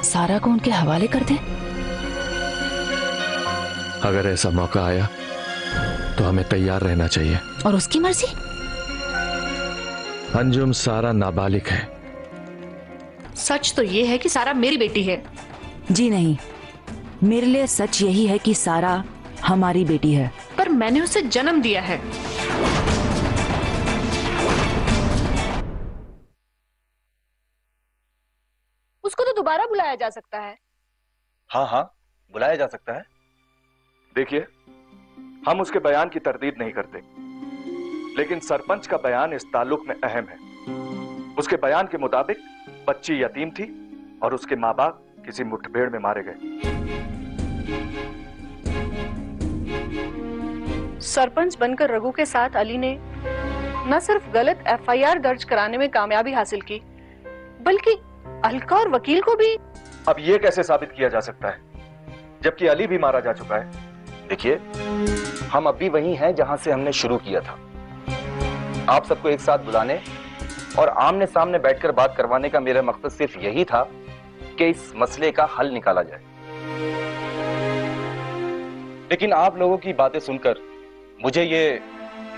सारा को उनके हवाले कर दें? अगर ऐसा मौका आया तो हमें तैयार रहना चाहिए। और उसकी मर्जी? अंजुम, सारा नाबालिग है। सच तो ये है कि सारा मेरी बेटी है। जी नहीं, मेरे लिए सच यही है कि सारा हमारी बेटी है। पर मैंने उसे जन्म दिया है। उसको तो दोबारा बुलाया जा सकता है। हाँ हाँ, बुलाया जा सकता है। देखिए, हम उसके बयान की तरदीद नहीं करते, लेकिन सरपंच का बयान इस ताल्लुक में अहम है। उसके बयान के मुताबिक बच्ची यतीम थी और उसके माँ बाप किसी मुठभेड़ में मारे गए। सरपंच बनकर रघु के साथ अली ने न सिर्फ गलत एफआईआर दर्ज कराने में कामयाबी हासिल की, बल्कि अलका और वकील को भी। अब यह कैसे साबित किया जा सकता है जबकि अली भी मारा जा चुका है? देखिए, हम अब भी वहीं हैं जहां से हमने शुरू किया था। आप सबको एक साथ बुलाने और आमने सामने बैठकर बात करवाने का मेरा मकसद सिर्फ यही था कि इस मसले का हल निकाला जाए। लेकिन आप लोगों की बातें सुनकर मुझे ये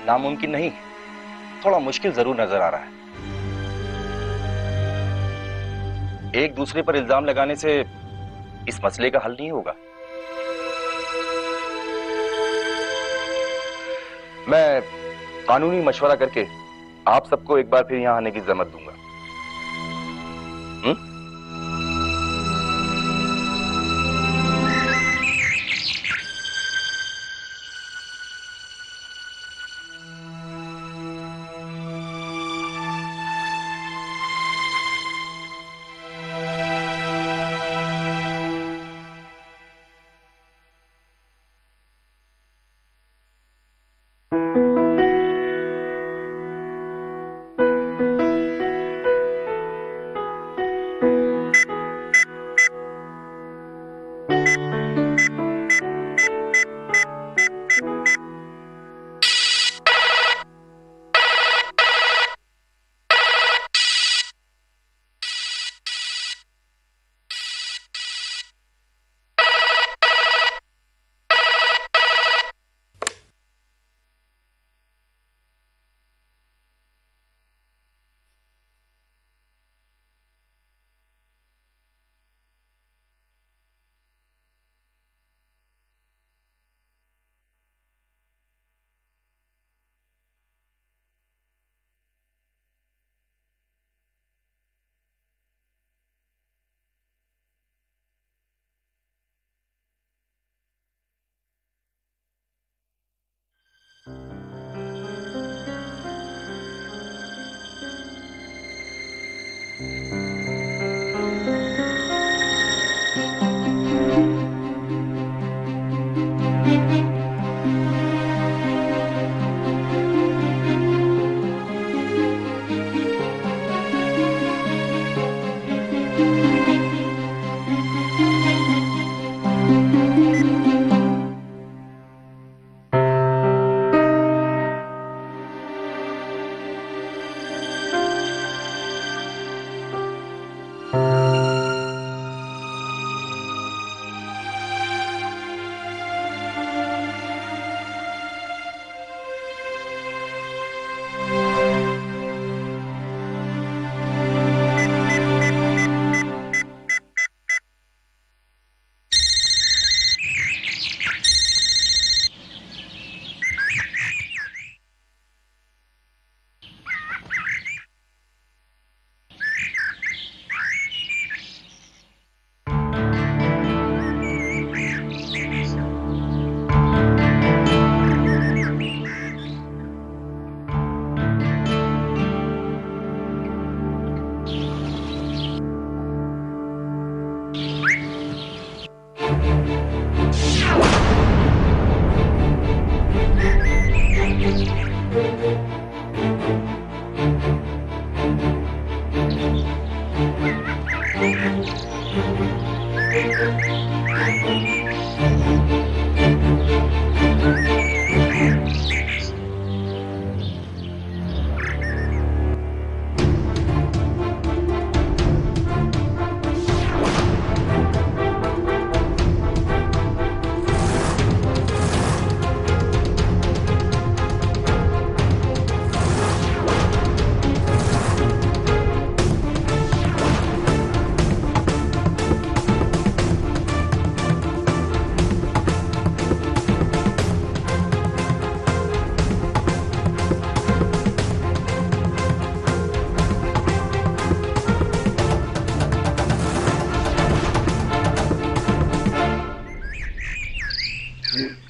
नामुमकिन नहीं, थोड़ा मुश्किल जरूर नजर आ रहा है। एक दूसरे पर इल्जाम लगाने से इस मसले का हल नहीं होगा। मैं कानूनी मशवरा करके आप सबको एक बार फिर यहां आने की जहमत दूंगा।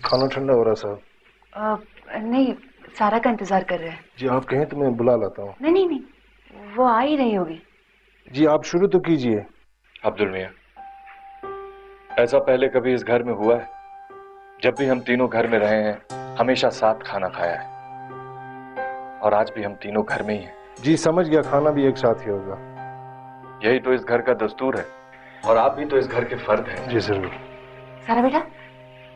खाना ठंडा हो रहा साहब। नहीं, सारा का इंतजार कर रहे हैं। जी आप कहें तो मैं बुला लाता हूँ। नहीं नहीं नहीं, वो आ ही रही होगी। जी आप शुरू तो कीजिए। अब्दुल मियां, ऐसा पहले कभी इस घर में हुआ है? जब भी हम तीनों घर में रहे हैं हमेशा साथ खाना खाया है, और आज भी हम तीनों घर में ही हैं। जी समझ गया, खाना भी एक साथ ही होगा। यही तो इस घर का दस्तूर है, और आप भी तो इस घर के फर्द हैं। जी जरूर। सारा बेटा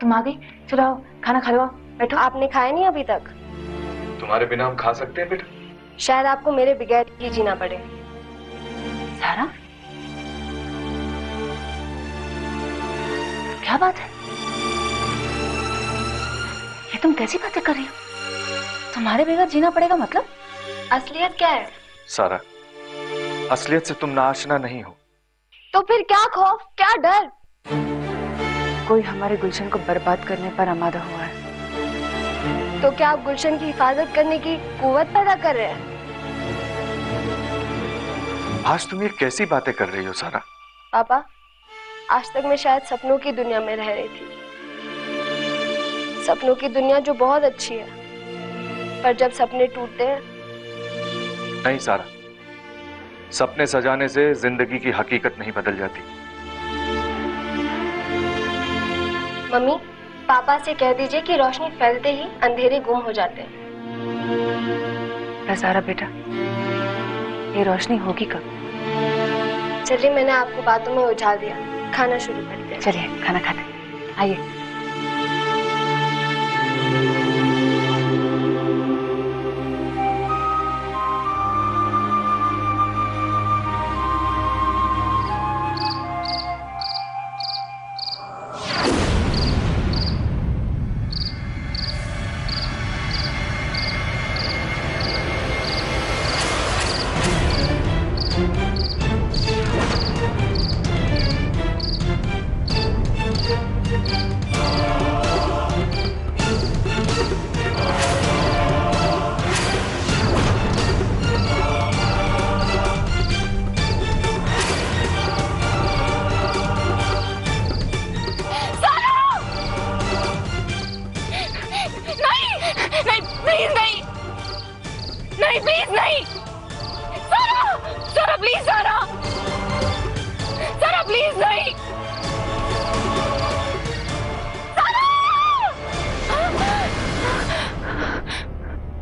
तुम आ गई, चलो आओ खाना खा लो, बैठो। आपने खाया नहीं अभी तक? तुम्हारे बिना हम खा सकते हैं बेटा? शायद आपको मेरे बगैर ही जीना पड़े। सारा, क्या बात है? ये तुम कैसी बातें कर रही हो? तुम्हारे बगैर जीना पड़ेगा मतलब? असलियत क्या है? सारा, असलियत से तुम नाआशना नहीं हो। तो फिर क्या खौफ, क्या डर? कोई हमारे गुलशन को बर्बाद करने पर आमादा हुआ है। तो क्या आप गुलशन की हिफाजत करने की कुव्वत पैदा कर रहे हैं? आज तुम ये कैसी बातें कर रही हो सारा? पापा, आज तक मैं शायद सपनों की दुनिया में रह रही थी, सपनों की दुनिया जो बहुत अच्छी है, पर जब सपने टूटते हैं। नहीं सारा, सपने सजाने से जिंदगी की हकीकत नहीं बदल जाती। मम्मी, पापा से कह दीजिए कि रोशनी फैलते ही अंधेरे गुम हो जाते हैं। सारा बेटा, ये रोशनी होगी कब? चलिए, मैंने आपको बातों में उलझा दिया, खाना शुरू करते हैं। चलिए खाना खाते हैं, आइए।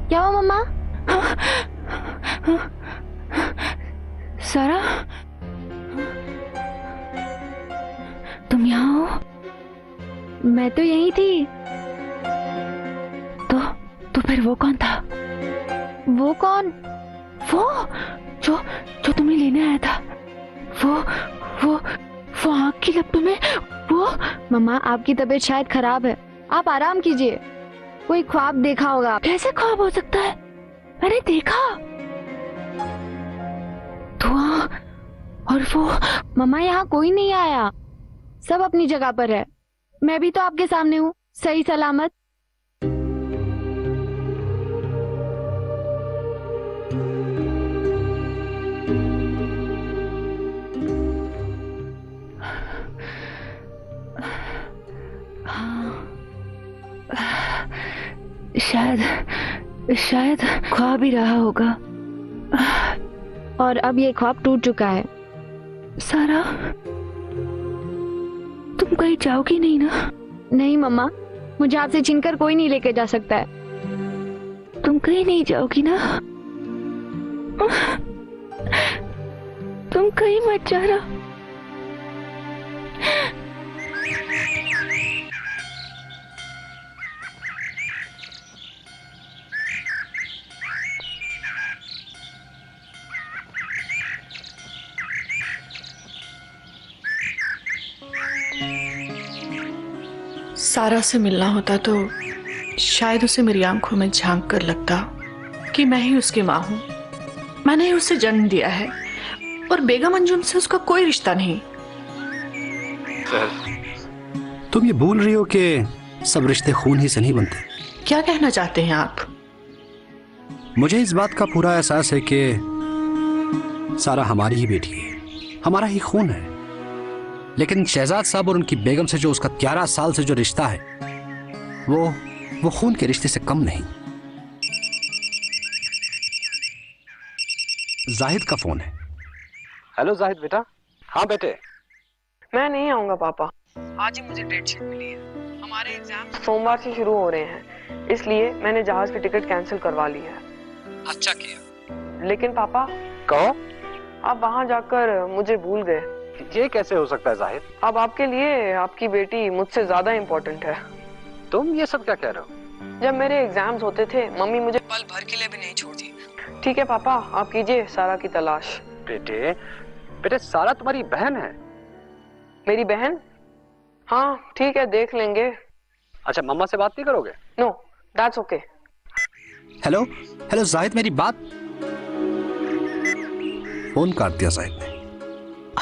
क्या हुआ मम्मा? सारा, तुम यहाँ हो? मैं तो यहीं थी। तो फिर वो कौन था? वो कौन? वो जो तुम्हें लेने आया था। वो आँख की लपटों में वो। मम्मा, आपकी तबीयत शायद खराब है, आप आराम कीजिए। कोई ख्वाब देखा होगा। कैसे ख्वाब हो सकता है? मैंने देखा धुआं और वो। मम्मा, यहाँ कोई नहीं आया, सब अपनी जगह पर है। मैं भी तो आपके सामने हूँ, सही सलामत। शायद ख्वाब ही रहा होगा। और अब ये ख्वाब टूट चुका है। सारा, तुम कहीं जाओगी नहीं ना? नहीं मम्मा, मुझे आपसे छीनकर कोई नहीं लेके जा सकता है। तुम कहीं नहीं जाओगी ना? तुम कहीं मत जाना। सारा से मिलना होता तो शायद उसे मेरी आंखों में झांक कर लगता कि मैं ही उसकी माँ हूँ। मैंने ही उसे जन्म दिया है और बेगम अंजुम से उसका कोई रिश्ता नहीं। तुम ये भूल रही हो कि सब रिश्ते खून ही से नहीं बनते। क्या कहना चाहते हैं आप? मुझे इस बात का पूरा एहसास है कि सारा हमारी ही बेटी है, हमारा ही खून है। लेकिन शहजाद साहब और उनकी बेगम से जो उसका 11 साल से जो रिश्ता है, वो खून के रिश्ते से कम नहीं। जाहिद का फोन है। हेलो जाहिद बेटा। हाँ बेटे। मैं नहीं आऊंगा पापा, आज ही मुझे डेट शीट मिली है। हमारे एग्जाम सोमवार से शुरू हो रहे हैं, इसलिए मैंने जहाज की टिकट कैंसिल करवा ली है। अच्छा किया। लेकिन पापा, कहो। आप वहाँ जाकर मुझे भूल गए। ये कैसे हो सकता है जाहिद? अब आपके लिए आपकी बेटी मुझसे ज्यादा इम्पोर्टेंट है। तुम ये सब क्या कह रहे हो? जब मेरे एग्जाम्स होते थे मम्मी मुझे पल भर के लिए भी नहीं छोड़ती। ठीक है पापा, आप कीजिए सारा की तलाश। बेटे सारा तुम्हारी बहन है? मेरी बहन? हाँ ठीक है, देख लेंगे। अच्छा, मम्मा से बात नहीं करोगे? No, that's okay. Hello hello Zahid, मेरी बात। फोन काट दिया जाहिद ने।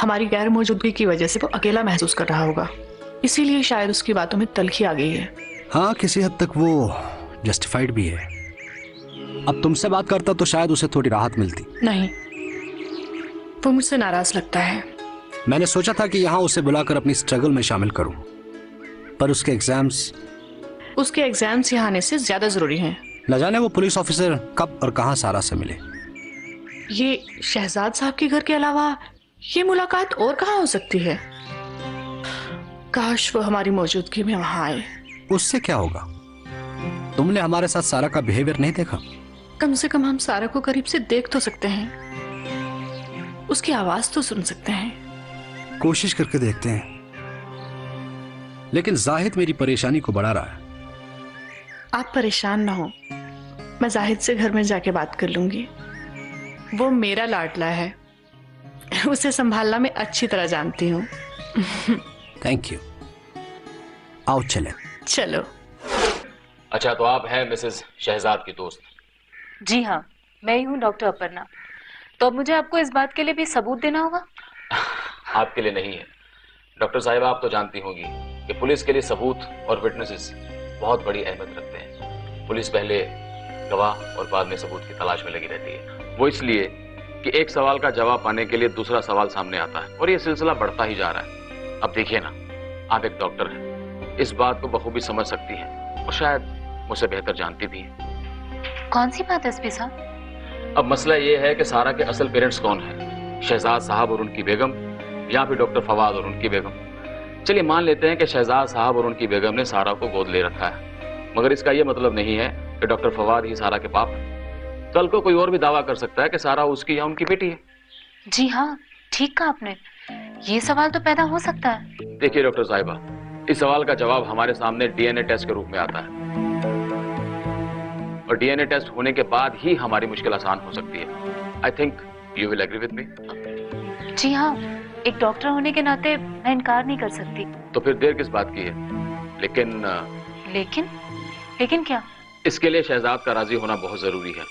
हमारी गैर मौजूदगी की वजह से वो अकेला महसूस कर रहा होगा, इसीलिए शायद उसकी बातों में तल्खी आ गई है। हाँ, किसी हद तक वो जस्टिफाइड भी है। अब तुमसे बात करता तो शायद उसे थोड़ी राहत मिलती। नहीं, वो मुझसे नाराज लगता है। मैंने सोचा था कि यहाँ उसे बुलाकर अपनी स्ट्रगल में शामिल करूं, पर उसके एग्जाम्स यहाँ आने से ज्यादा जरूरी हैं। न जाने वो पुलिस ऑफिसर कब और कहाँ सारा से मिले। ये शहजाद साहब के घर के अलावा ये मुलाकात और कहाँ हो सकती है? काश वो हमारी मौजूदगी में वहां आए। उससे क्या होगा? तुमने हमारे साथ सारा का बिहेवियर नहीं देखा? कम से कम हम सारा को करीब से देख तो सकते हैं, उसकी आवाज तो सुन सकते हैं। कोशिश करके देखते हैं, लेकिन जाहिद मेरी परेशानी को बढ़ा रहा है। आप परेशान ना हो, मैं जाहिद से घर में जाके बात कर लूंगी। वो मेरा लाडला है, उसे संभालना मैं अच्छी तरह जानती हूँ। Thank you. आओ चले। चलो। अच्छा, तो आप हैं मिसेस शहजाद की दोस्त? जी हाँ, मैं ही हूँ डॉक्टर अपर्णा। तो अब मुझे आपको इस बात के लिए भी सबूत देना होगा? आपके लिए नहीं है डॉक्टर साहिबा, आप तो जानती होंगी कि पुलिस के लिए सबूत और विटनेसेस बहुत बड़ी अहमियत रखते हैं। पुलिस पहले गवाह और बाद में सबूत की तलाश में लगी रहती है। वो इसलिए कि एक सवाल का जवाब पाने के लिए दूसरा सवाल सामने आता है और ये सिलसिला बढ़ता ही जा रहा है। अब देखिए ना, आप एक डॉक्टर हैं, इस बात को बखूबी समझ सकती हैं और शायद मुझसे बेहतर जानती भी हैं। कौन सी बात एसपी साहब? अब मसला ये है कि सारा के असल पेरेंट्स कौन है, शहजाद साहब और उनकी बेगम, या फिर डॉक्टर फवाद और उनकी बेगम। चलिए मान लेते हैं कि शहजाद साहब और उनकी बेगम ने सारा को गोद ले रखा है, मगर इसका यह मतलब नहीं है कि डॉक्टर फवाद ही सारा के बाप है। कल को कोई और भी दावा कर सकता है कि सारा उसकी या उनकी बेटी है। जी हाँ, ठीक कहा आपने, ये सवाल तो पैदा हो सकता है। देखिए डॉक्टर साहिबा, इस सवाल का जवाब हमारे सामने डीएनए टेस्ट के रूप में आता है और डीएनए टेस्ट होने के बाद ही हमारी मुश्किल आसान हो सकती है। I think you will agree with me. जी हाँ, एक डॉक्टर होने के नाते मैं इनकार नहीं कर सकती। तो फिर देर किस बात की है? लेकिन क्या? इसके लिए शहजाद का राजी होना बहुत जरूरी है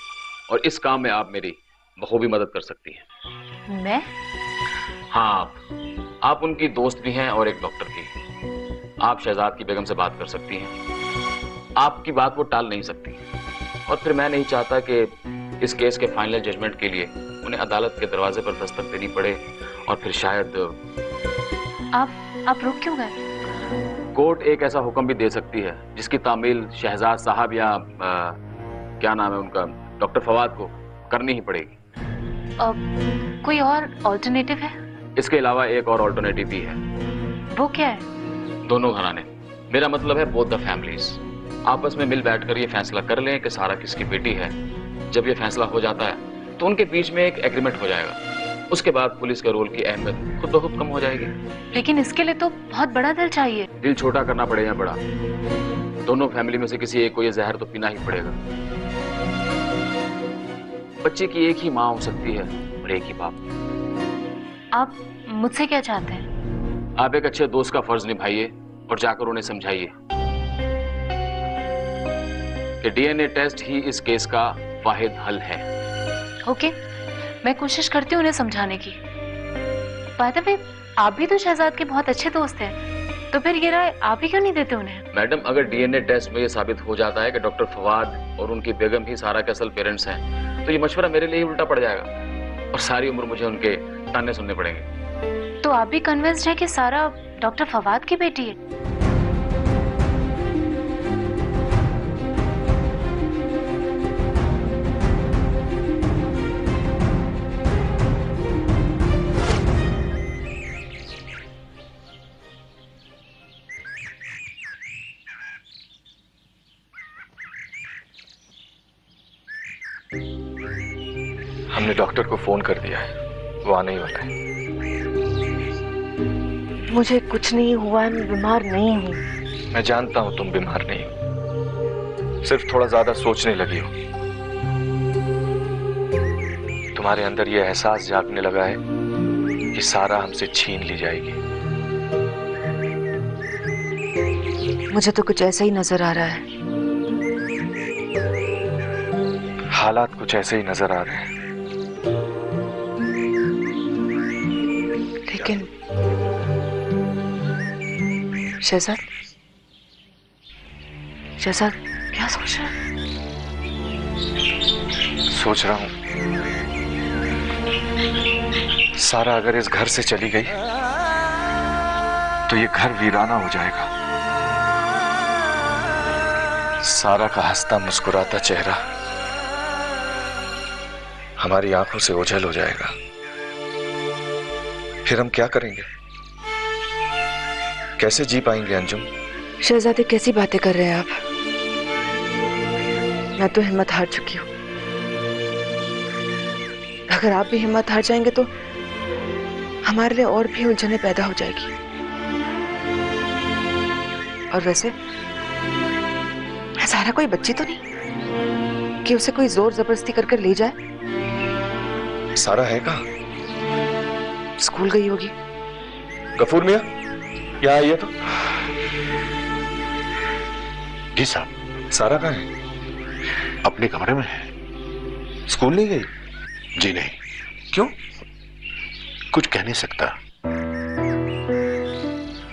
और इस काम में आप मेरी बखूबी मदद कर सकती हैं। मैं? हाँ, आप उनकी दोस्त भी हैं और एक डॉक्टर भी। आप शहजाद की बेगम से बात कर सकती हैं, आपकी बात वो टाल नहीं सकती। और फिर मैं नहीं चाहता कि इस केस के फाइनल जजमेंट के लिए उन्हें अदालत के दरवाजे पर दस्तक देनी पड़े और फिर शायद। आप रुक क्यों गए? कोर्ट एक ऐसा हुक्म भी दे सकती है जिसकी तामील शहजाद साहब या क्या नाम है उनका, डॉक्टर फवाद को करनी ही पड़ेगी। कोई और ऑल्टरनेटिव है? इसके अलावा एक और ऑल्टरनेटिव भी है। वो क्या है? दोनों घराने, मेरा मतलब है बोथ द फैमिलीज, आपस में मिल बैठकर ये फैसला कर लें कि सारा किसकी बेटी है। जब ये फैसला हो जाता है तो उनके बीच में एक एग्रीमेंट हो जाएगा। उसके बाद पुलिस के रोल की अहमियत खुद ब खुद कम हो जाएगी। लेकिन इसके लिए तो बहुत बड़ा दिल चाहिए। दिल छोटा करना पड़ेगा बड़ा, दोनों फैमिली में से किसी एक को ये जहर तो पीना ही पड़ेगा। बच्चे की एक ही माँ हो सकती है और एक ही बाप। आप मुझसे क्या चाहते हैं? आप एक अच्छे दोस्त का फर्ज निभाइए और जाकर उन्हें समझाइए कि डीएनए टेस्ट ही इस केस का वाहिद हल है। ओके, मैं कोशिश करती हूँ उन्हें समझाने की। बाय द वे, आप भी तो शहजाद के बहुत अच्छे दोस्त हैं, तो फिर ये राय आप ही क्यों नहीं देते उन्हें? मैडम, अगर डीएनए टेस्ट में ये साबित हो जाता है कि डॉक्टर फवाद और उनकी बेगम ही सारा के असल पेरेंट्स हैं, तो ये मशवरा मेरे लिए ही उल्टा पड़ जाएगा और सारी उम्र मुझे उनके ताने सुनने पड़ेंगे। तो आप भी कन्विंस्ड है कि सारा डॉक्टर फवाद की बेटी है? हमने डॉक्टर को फोन कर दिया है, वो आने ही वाला है। मुझे कुछ नहीं हुआ है, मैं बीमार नहीं हूँ। मैं जानता हूं तुम बीमार नहीं हो, सिर्फ थोड़ा ज्यादा सोचने लगी हो। तुम्हारे अंदर यह एहसास जागने लगा है कि सारा हमसे छीन ली जाएगी। मुझे तो कुछ ऐसा ही नजर आ रहा है। हालात कुछ ऐसे ही नजर आ रहे हैं। लेकिन शहजाद, शहजाद क्या सोच रहा है? सोच रहा हूं सारा अगर इस घर से चली गई तो ये घर वीराना हो जाएगा। सारा का हंसता मुस्कुराता चेहरा हमारी आंखों से ओझल हो जाएगा। फिर हम क्या करेंगे? कैसे जी पाएंगे अंजुम? शहजादे कैसी बातें कर रहे हैं आप? मैं तो हिम्मत हार चुकी हूँ। अगर आप भी हिम्मत हार जाएंगे तो हमारे लिए और भी उलझनें पैदा हो जाएगी। और वैसे सारा कोई बच्ची तो नहीं कि उसे कोई जोर जबरदस्ती कर ले जाए। सारा है कहाँ? स्कूल गई होगी। गफूर मियां, यहाँ आइए तो। जी साहब। सारा कहाँ है? अपने कमरे में है। स्कूल नहीं गई? जी नहीं। क्यों? कुछ कह नहीं सकता।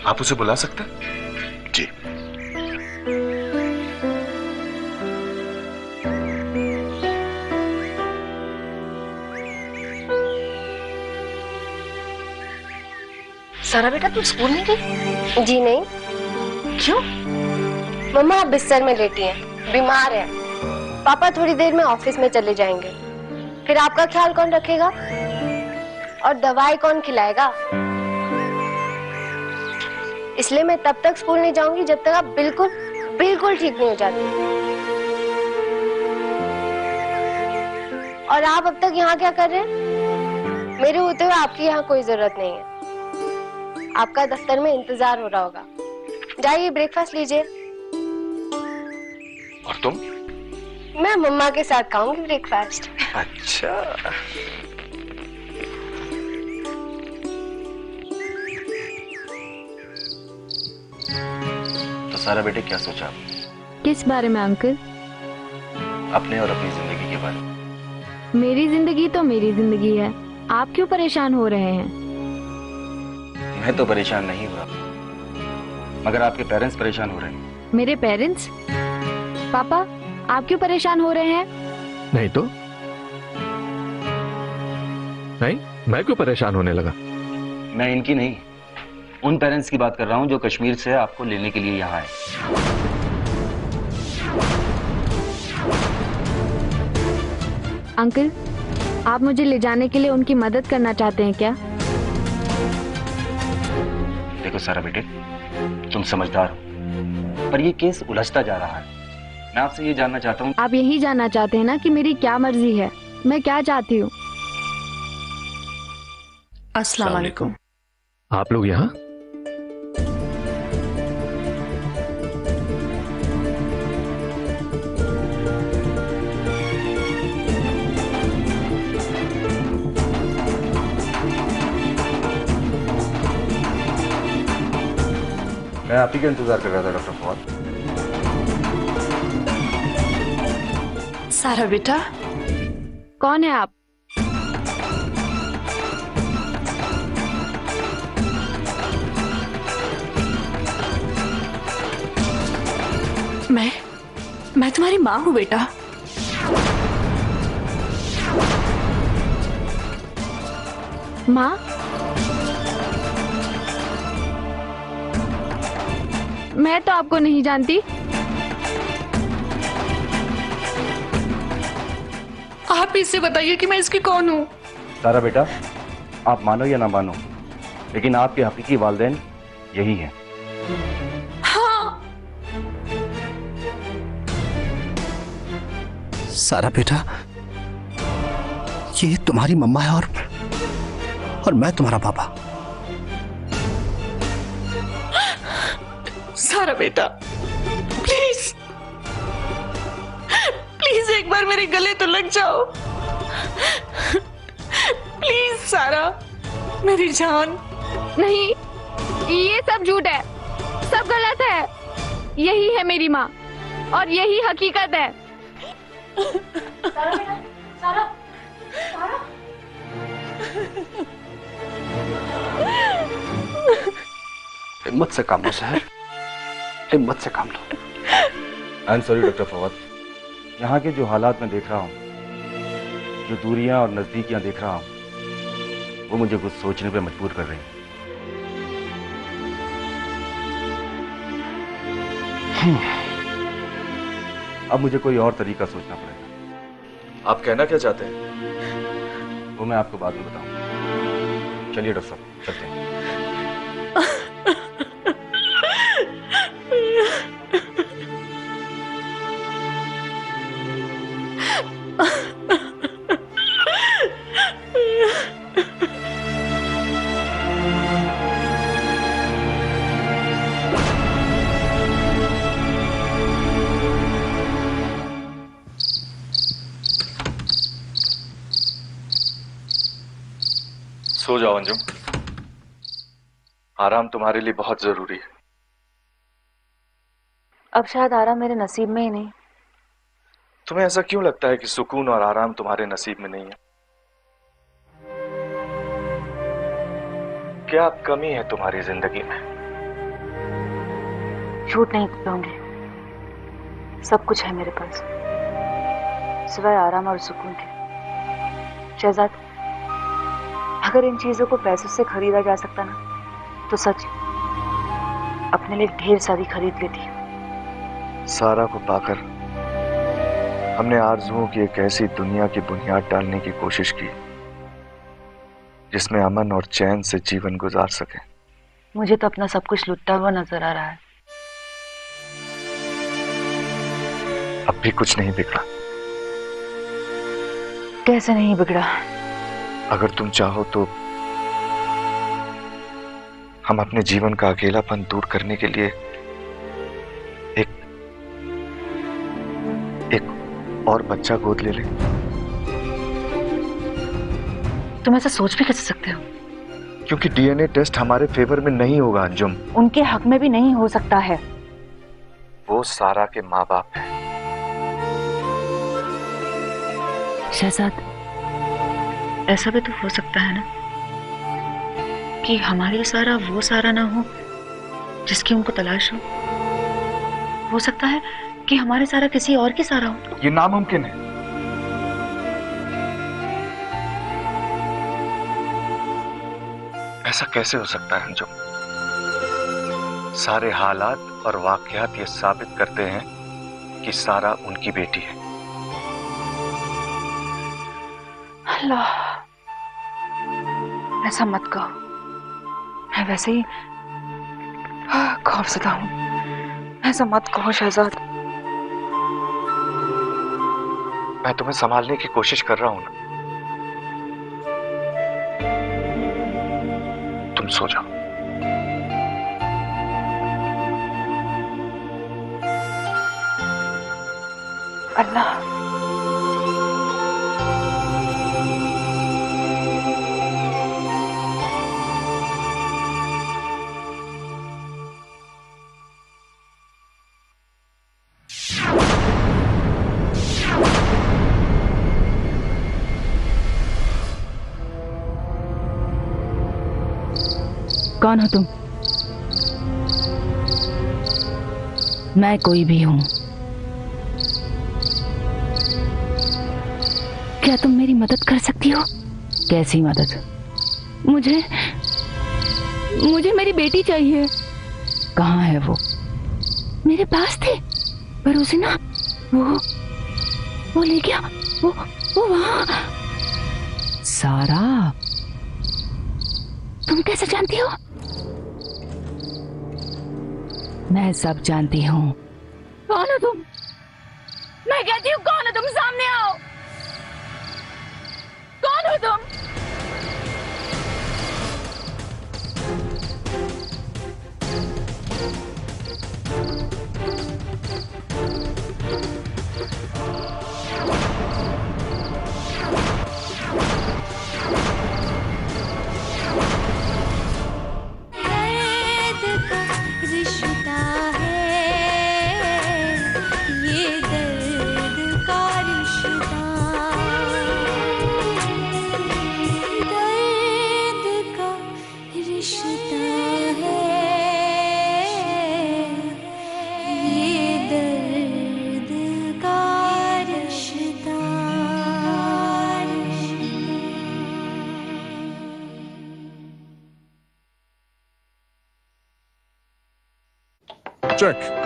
आप उसे बुला सकते? जी। सारा बेटा तुम स्कूल नहीं गई? जी नहीं। क्यों? मम्मा आप बिस्तर में लेटी हैं, बीमार है। पापा थोड़ी देर में ऑफिस में चले जाएंगे, फिर आपका ख्याल कौन रखेगा और दवाई कौन खिलाएगा? इसलिए मैं तब तक स्कूल नहीं जाऊंगी जब तक आप बिल्कुल बिल्कुल ठीक नहीं हो जाती। और आप अब तक यहाँ क्या कर रहे हैं? मेरे होते हुए आपकी यहाँ कोई जरूरत नहीं है। आपका दफ्तर में इंतजार हो रहा होगा। जाइए ब्रेकफास्ट लीजिए। और तुम? मैं मम्मा के साथ खाऊंगी ब्रेकफास्ट। अच्छा। तो सारा बेटे क्या सोचा? किस बारे में अंकल? अपने और अपनी जिंदगी के बारे में। मेरी जिंदगी तो मेरी जिंदगी है, आप क्यों परेशान हो रहे हैं? मैं तो परेशान नहीं हुआ, मगर आपके पेरेंट्स परेशान हो रहे हैं। मेरे पेरेंट्स? पापा आप क्यों परेशान हो रहे हैं? नहीं तो नहीं, मैं क्यों परेशान होने लगा? मैं इनकी नहीं, उन पेरेंट्स की बात कर रहा हूं जो कश्मीर से आपको लेने के लिए यहाँ आए। अंकल आप मुझे ले जाने के लिए उनकी मदद करना चाहते हैं क्या? देखो सारा बेटे, तुम समझदार हो, पर ये केस उलझता जा रहा है। मैं आपसे ये जानना चाहता हूँ। आप यही जानना चाहते हैं ना कि मेरी क्या मर्जी है, मैं क्या चाहती हूँ? अस्सलाम वालेकुम। आप लोग यहाँ? मैं आप ही का इंतजार कर रहा था डॉक्टर फवाद। सारा बेटा। कौन है आप? मैं तुम्हारी माँ हूँ बेटा। माँ? मैं तो आपको नहीं जानती। आप इससे बताइए कि मैं इसकी कौन हूँ। सारा बेटा, आप मानो या ना मानो, लेकिन आपके हकीकी वालिदैन यही हैं। हाँ। सारा बेटा, ये तुम्हारी मम्मा है और मैं तुम्हारा पापा। सारा बेटा, प्लीज प्लीज एक बार मेरे गले तो लग जाओ। प्लीज सारा, मेरी जान। नहीं, ये सब झूठ है, सब गलत है। यही है मेरी माँ और यही हकीकत है। सारा बेटा, सारा, सारा। हिम्मत से काम लो सहर, हिम्मत से काम लो। I am sorry doctor Fawad, यहाँ के जो हालात मैं देख रहा हूँ, जो दूरियां और नजदीकियां देख रहा हूँ, वो मुझे कुछ सोचने पे मजबूर कर रही हैं। अब मुझे कोई और तरीका सोचना पड़ेगा। आप कहना क्या चाहते हैं? वो मैं आपको बाद में बताऊंगा। चलिए डॉक्टर साहब, चलते हैं। सो जाओ अंजुम, आराम तुम्हारे लिए बहुत जरूरी है। अब शायद आराम मेरे नसीब में ही नहीं। तुम्हें ऐसा क्यों लगता है कि सुकून और आराम तुम्हारे नसीब में नहीं है? क्या कमी है तुम्हारी जिंदगी में? झूठ नहीं कहूंगी, सब कुछ है मेरे पास सिवाय आराम और सुकून के। शहजाद, अगर इन चीजों को पैसों से खरीदा जा सकता ना, तो सच अपने लिए ढेर सारी खरीद लेती। सारा को पाकर हमने आरज़ुओं की एक ऐसी दुनिया की बुनियाद डालने की कोशिश की जिसमें अमन और चैन से जीवन गुजार सके। मुझे तो अपना सब कुछ लुटता हुआ नजर आ रहा है। अब भी कुछ नहीं बिगड़ा। कैसे नहीं बिगड़ा? अगर तुम चाहो तो हम अपने जीवन का अकेलापन दूर करने के लिए एक और बच्चा गोद ले लें। तुम ऐसा सोच भी कैसे सकते हो? क्योंकि डीएनए टेस्ट हमारे फेवर में नहीं होगा अंजुम। उनके हक में भी नहीं हो सकता है। वो सारा के माँ बाप हैं। शहजाद, ऐसा भी तो हो सकता है ना कि हमारी सारा वो सारा ना हो जिसकी उनको तलाश हो। हो सकता है कि हमारे सारा किसी और की सारा हो। ये नामुमकिन है। ऐसा कैसे हो सकता है अंजुम? सारे हालात और वाकयात ये साबित करते हैं कि सारा उनकी बेटी है। अल्लाह, ऐसा मत कहो। मैं वैसे ही खौफज़दा हूं। ऐसा मत कहो शहजाद। मैं तुम्हें संभालने की कोशिश कर रहा हूं ना। तुम सो जाओ। अल्लाह, कौन हो तुम? मैं कोई भी हूं। क्या तुम मेरी मदद कर सकती हो? कैसी मदद? मुझे मेरी बेटी चाहिए। कहाँ है वो? मेरे पास थे पर उसे ना वो ले गया। वो वहां। सारा, तुम कैसे जानती हो? मैं सब जानती हूँ। कौन हो तुम? मैं कहती हूँ कौन हो तुम? सामने आओ। कौन हो तुम? रिश्ता है ये दर्द का रिश्ता, दर्द का रिश्ता है ये दर्द का रिश्ता। Check.